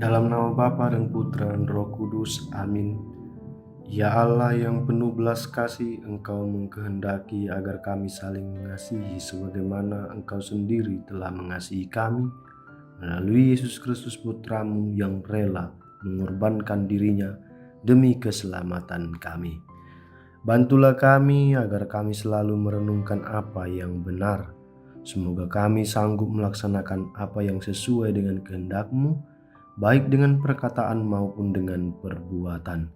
Dalam nama Bapa dan Putra dan Roh Kudus, amin. Ya Allah yang penuh belas kasih, Engkau mengkehendaki agar kami saling mengasihi sebagaimana Engkau sendiri telah mengasihi kami melalui Yesus Kristus Putramu yang rela mengorbankan dirinya demi keselamatan kami. Bantulah kami agar kami selalu merenungkan apa yang benar. Semoga kami sanggup melaksanakan apa yang sesuai dengan kehendak-Mu, baik dengan perkataan maupun dengan perbuatan.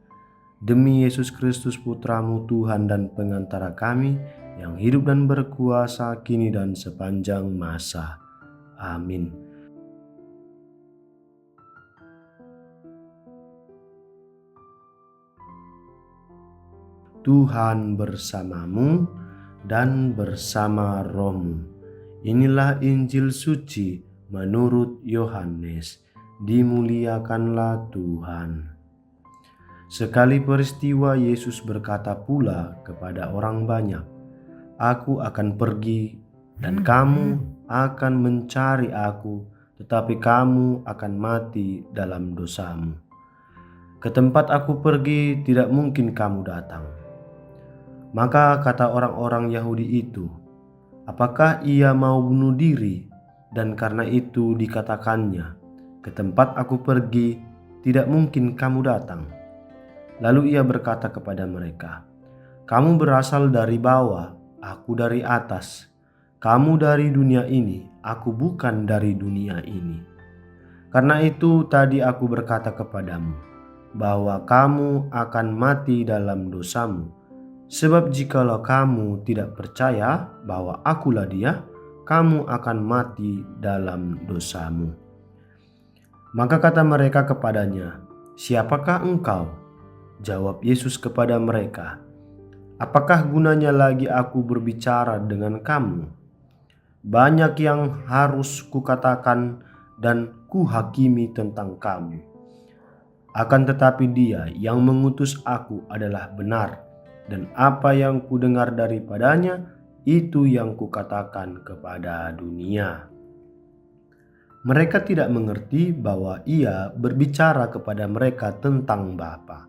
Demi Yesus Kristus Putramu, Tuhan dan pengantara kami, yang hidup dan berkuasa kini dan sepanjang masa. Amin. Tuhan bersamamu dan bersama rohmu. Inilah Injil suci menurut Yohanes. Dimuliakanlah Tuhan. Sekali peristiwa Yesus berkata pula kepada orang banyak, "Aku akan pergi dan kamu akan mencari aku, tetapi kamu akan mati dalam dosamu. Ke tempat aku pergi tidak mungkin kamu datang." Maka kata orang-orang Yahudi itu, "Apakah ia mau bunuh diri?" Dan karena itu dikatakannya, "Ke tempat aku pergi tidak mungkin kamu datang." Lalu ia berkata kepada mereka, "Kamu berasal dari bawah, aku dari atas. Kamu dari dunia ini, aku bukan dari dunia ini. Karena itu tadi aku berkata kepadamu, bahwa kamu akan mati dalam dosamu. Sebab jikalau kamu tidak percaya bahwa akulah Dia, kamu akan mati dalam dosamu." Maka kata mereka kepadanya, "Siapakah engkau?" Jawab Yesus kepada mereka, "Apakah gunanya lagi aku berbicara dengan kamu? Banyak yang harus kukatakan dan kuhakimi tentang kamu. Akan tetapi Dia yang mengutus aku adalah benar, dan apa yang kudengar daripadanya, itu yang kukatakan kepada dunia." Mereka tidak mengerti bahwa ia berbicara kepada mereka tentang Bapa.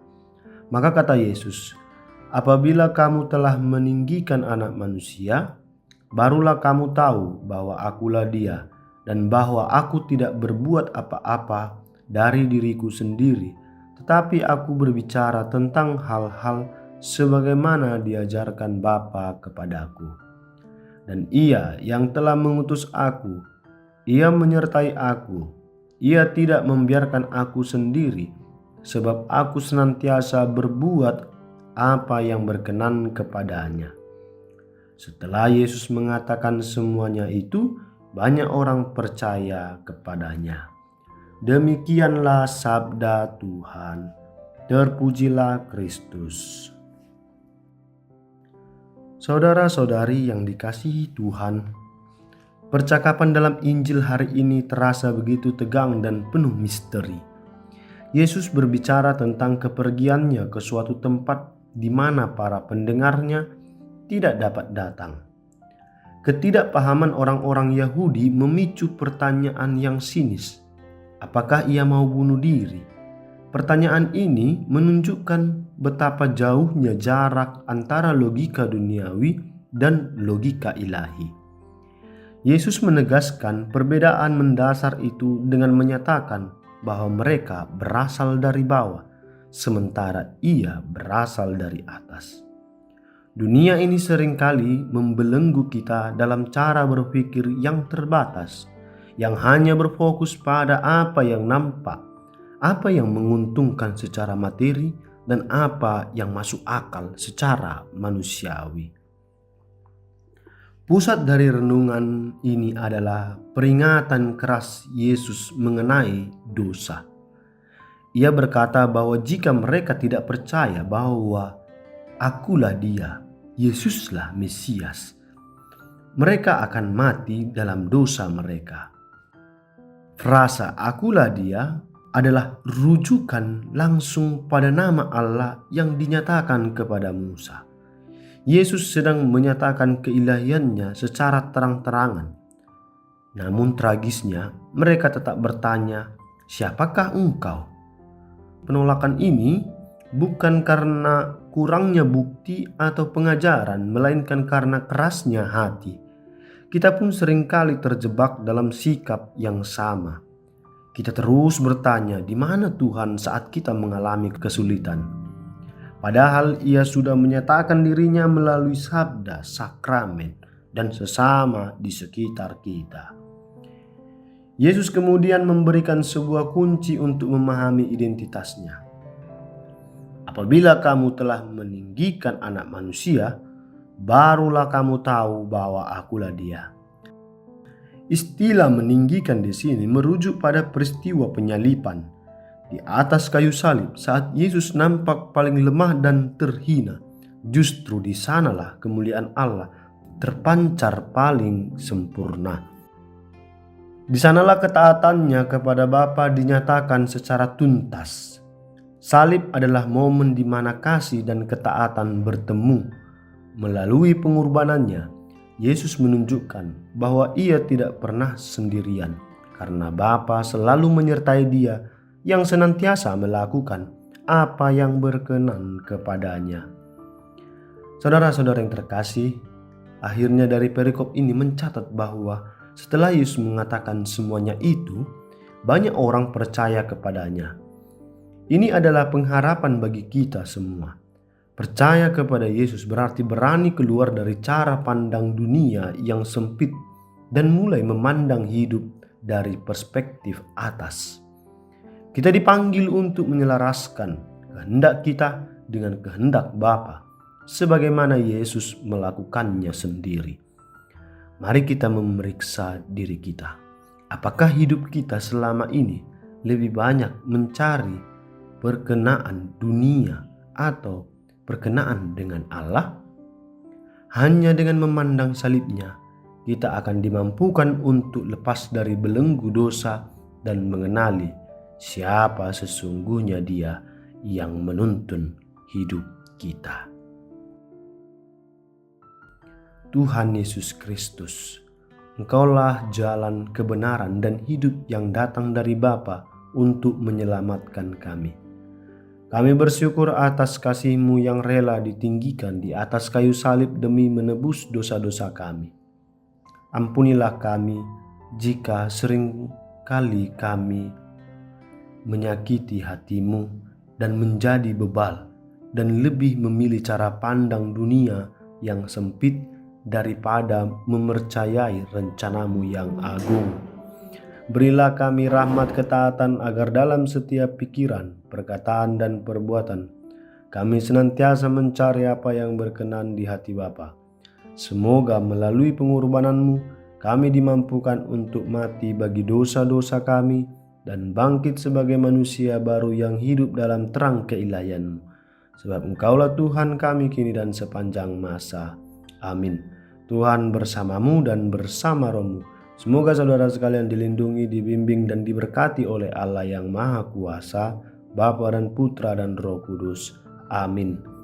Maka kata Yesus, "Apabila kamu telah meninggikan Anak Manusia, barulah kamu tahu bahwa akulah Dia, dan bahwa aku tidak berbuat apa-apa dari diriku sendiri, tetapi aku berbicara tentang hal-hal sebagaimana diajarkan Bapa kepadaku. Dan Ia yang telah mengutus aku, Ia menyertai aku. Ia tidak membiarkan aku sendiri, sebab aku senantiasa berbuat apa yang berkenan kepadanya." Setelah Yesus mengatakan semuanya itu, banyak orang percaya kepadanya. Demikianlah sabda Tuhan. Terpujilah Kristus. Saudara-saudari yang dikasihi Tuhan, percakapan dalam Injil hari ini terasa begitu tegang dan penuh misteri. Yesus berbicara tentang kepergiannya ke suatu tempat di mana para pendengarnya tidak dapat datang. Ketidakpahaman orang-orang Yahudi memicu pertanyaan yang sinis. Apakah ia mau bunuh diri? Pertanyaan ini menunjukkan betapa jauhnya jarak antara logika duniawi dan logika ilahi. Yesus menegaskan perbedaan mendasar itu dengan menyatakan bahwa mereka berasal dari bawah, sementara Ia berasal dari atas. Dunia ini seringkali membelenggu kita dalam cara berpikir yang terbatas, yang hanya berfokus pada apa yang nampak, apa yang menguntungkan secara materi, dan apa yang masuk akal secara manusiawi. Pusat dari renungan ini adalah peringatan keras Yesus mengenai dosa. Ia berkata bahwa jika mereka tidak percaya bahwa akulah Dia, Yesuslah Mesias, mereka akan mati dalam dosa mereka. Frasa akulah Dia adalah rujukan langsung pada nama Allah yang dinyatakan kepada Musa. Yesus sedang menyatakan keilahiannya secara terang-terangan. Namun tragisnya, mereka tetap bertanya, siapakah engkau?" Penolakan ini bukan karena kurangnya bukti atau pengajaran, melainkan karena kerasnya hati. Kita pun seringkali terjebak dalam sikap yang sama. Kita terus bertanya, di mana Tuhan saat kita mengalami kesulitan? Padahal Ia sudah menyatakan dirinya melalui sabda, sakramen, dan sesama di sekitar kita. Yesus kemudian memberikan sebuah kunci untuk memahami identitasnya. "Apabila kamu telah meninggikan Anak Manusia, barulah kamu tahu bahwa Akulah Dia." Istilah meninggikan di sini merujuk pada peristiwa penyaliban di atas kayu salib saat Yesus nampak paling lemah dan terhina. Justru di sanalah kemuliaan Allah terpancar paling sempurna. Di sanalah ketaatannya kepada Bapa dinyatakan secara tuntas. Salib adalah momen di mana kasih dan ketaatan bertemu. Melalui pengorbanannya, Yesus menunjukkan bahwa Ia tidak pernah sendirian, karena Bapa selalu menyertai Dia yang senantiasa melakukan apa yang berkenan kepadanya. Saudara-saudara yang terkasih, akhirnya dari perikop ini mencatat bahwa setelah Yesus mengatakan semuanya itu, banyak orang percaya kepadanya. Ini adalah pengharapan bagi kita semua. Percaya kepada Yesus berarti berani keluar dari cara pandang dunia yang sempit dan mulai memandang hidup dari perspektif atas. Kita dipanggil untuk menyelaraskan kehendak kita dengan kehendak Bapa, sebagaimana Yesus melakukannya sendiri. Mari kita memeriksa diri kita. Apakah hidup kita selama ini lebih banyak mencari perkenaan dunia atau perkenaan dengan Allah? Hanya dengan memandang salibnya, kita akan dimampukan untuk lepas dari belenggu dosa dan mengenali siapa sesungguhnya Dia yang menuntun hidup kita. Tuhan Yesus Kristus, Engkaulah jalan kebenaran dan hidup yang datang dari Bapa untuk menyelamatkan kami. Kami bersyukur atas kasih-Mu yang rela ditinggikan di atas kayu salib demi menebus dosa-dosa kami. Ampunilah kami jika seringkali kami menyakiti hati-Mu dan menjadi bebal dan lebih memilih cara pandang dunia yang sempit daripada mempercayai rencana-Mu yang agung. Berilah kami rahmat ketaatan agar dalam setiap pikiran, perkataan, dan perbuatan kami senantiasa mencari apa yang berkenan di hati Bapa. Semoga melalui pengorbanan-Mu kami dimampukan untuk mati bagi dosa-dosa kami dan bangkit sebagai manusia baru yang hidup dalam terang keilahian-Mu. Sebab Engkaulah Tuhan kami kini dan sepanjang masa. Amin. Tuhan bersamamu dan bersama rohmu. Semoga saudara sekalian dilindungi, dibimbing, dan diberkati oleh Allah yang Maha Kuasa, Bapa dan Putra dan Roh Kudus. Amin.